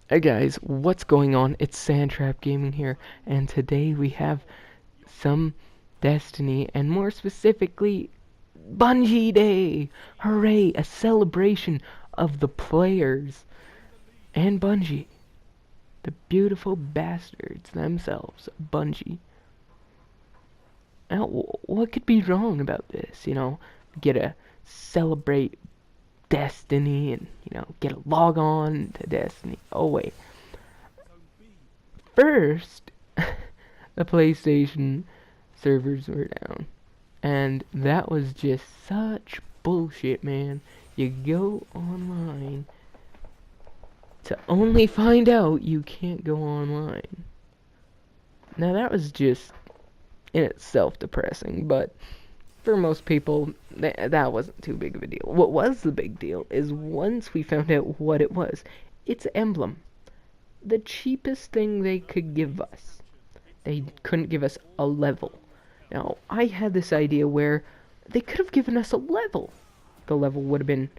Hey guys, what's going on? It's Sandtrap Gaming here, and today we have some Destiny, and more specifically, Bungie Day! Hooray! A celebration of the players and Bungie. The beautiful bastards themselves, Bungie. Now, what could be wrong about this? Get to celebrate Destiny and, get a log on to Destiny. Oh, wait. First, the PlayStation servers were down. And that was just such bullshit, man. You go online to only find out you can't go online. Now that was just in itself depressing, but for most people, that wasn't too big of a deal. What was the big deal is once we found out what it was, it's Emblem. The cheapest thing they could give us. They couldn't give us a level. Now, I had this idea where they could have given us a level. The level would have been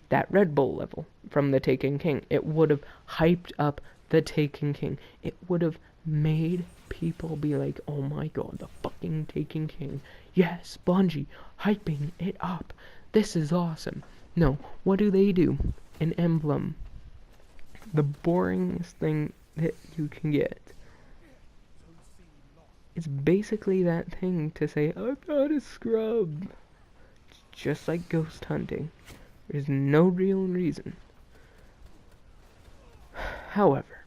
that Red Bull level from the Taken King. It would have hyped up the Taken King. It would have made people be like, oh my god, the fucking Taken King. Yes, Bungie, hyping it up. This is awesome. No, what do? An emblem. The boringest thing that you can get. It's basically that thing to say, I'm not a scrub. Just like ghost hunting. There's no real reason. However,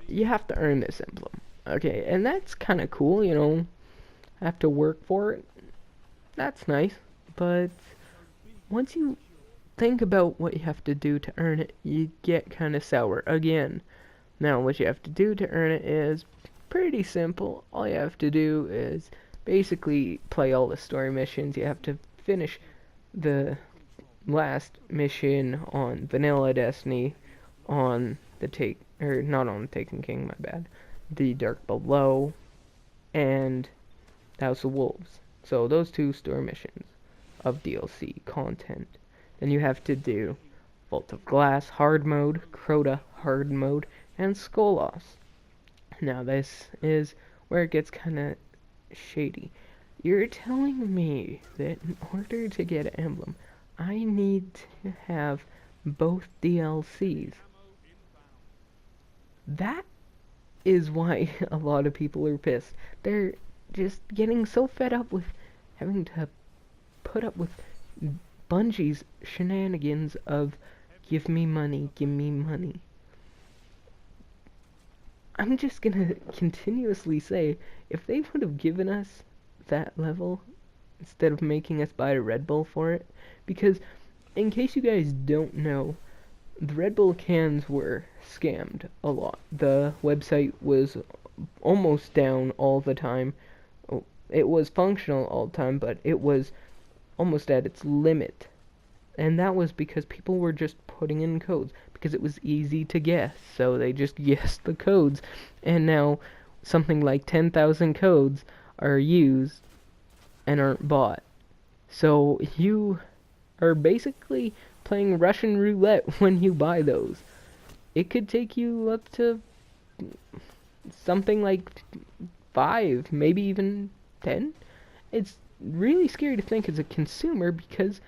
you have to earn this emblem. Okay, and that's kind of cool, have to work for it. That's nice. But once you think about what you have to do to earn it, you get kind of sour again. Now, what you have to do to earn it is pretty simple. All you have to do is basically play all the story missions. You have to finish the last mission on Vanilla Destiny on not on the Taken King, my bad. The Dark Below and House of Wolves. So those two story missions of DLC content. Then you have to do Vault of Glass hard mode, Crota hard mode, and Skolos. Now this is where it gets kind of shady. You're telling me that in order to get an emblem, I need to have both DLCs. That is why a lot of people are pissed. They're just getting so fed up with having to put up with Bungie's shenanigans of give me money, give me money. I'm just gonna continuously say, if they would have given us that level instead of making us buy a Red Bull for it, because in case you guys don't know, the Red Bull cans were scammed a lot. The website was almost down all the time. It was functional all the time, but it was almost at its limit. And that was because people were just putting in codes because it was easy to guess. So they just guessed the codes. And now something like 10,000 codes are used and aren't bought. So you are basically playing Russian roulette when you buy those. It could take you up to something like 5, maybe even 10. It's really scary to think as a consumer because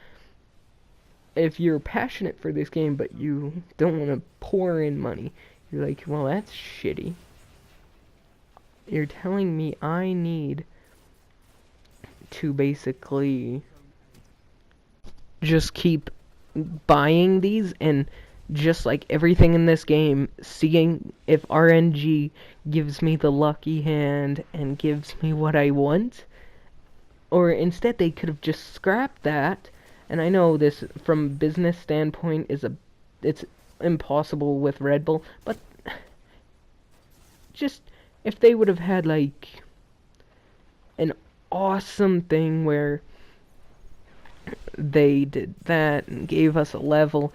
if you're passionate for this game but you don't want to pour in money, you're like, well, that's shitty. You're telling me I need to basically just keep buying these and just like everything in this game, seeing if RNG gives me the lucky hand and gives me what I want? Or instead they could have just scrapped that. And I know this from a business standpoint it's impossible with Red Bull, but just if they would have had like an awesome thing where they did that and gave us a level,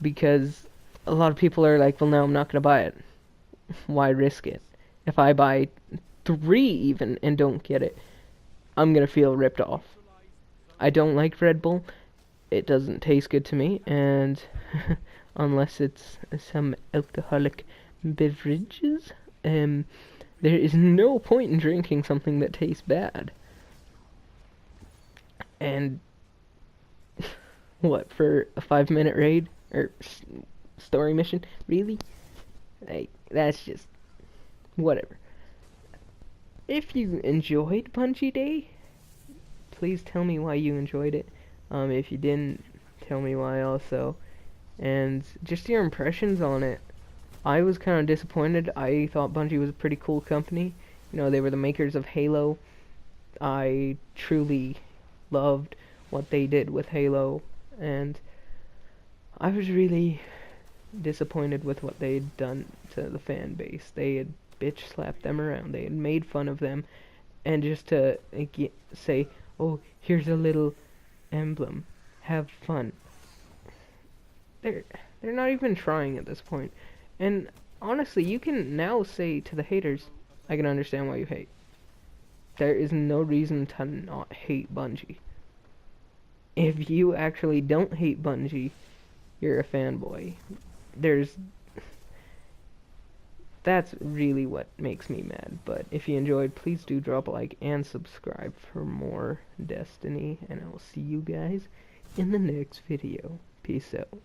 because a lot of people are like, well, no, I'm not going to buy it. Why risk it? If I buy 3 even and don't get it, I'm going to feel ripped off. I don't like Red Bull. It doesn't taste good to me, and unless it's some alcoholic beverages. There is no point in drinking something that tastes bad. And what, for a 5-minute raid or story mission? Really? Like, that's just whatever. If you enjoyed Bungie Day, please tell me why you enjoyed it. If you didn't, tell me why also. And just your impressions on it. I was kind of disappointed. I thought Bungie was a pretty cool company. You know, they were the makers of Halo. I truly loved what they did with Halo, and I was really disappointed with what they had done to the fan base. They had bitch slapped them around. They had made fun of them, and just to say, "Oh, here's a little emblem. Have fun." They're not even trying at this point. And honestly, you can now say to the haters, "I can understand why you hate." There is no reason to not hate Bungie. If you actually don't hate Bungie, you're a fanboy. That's really what makes me mad. But if you enjoyed, please do drop a like and subscribe for more Destiny, and I will see you guys in the next video. Peace out.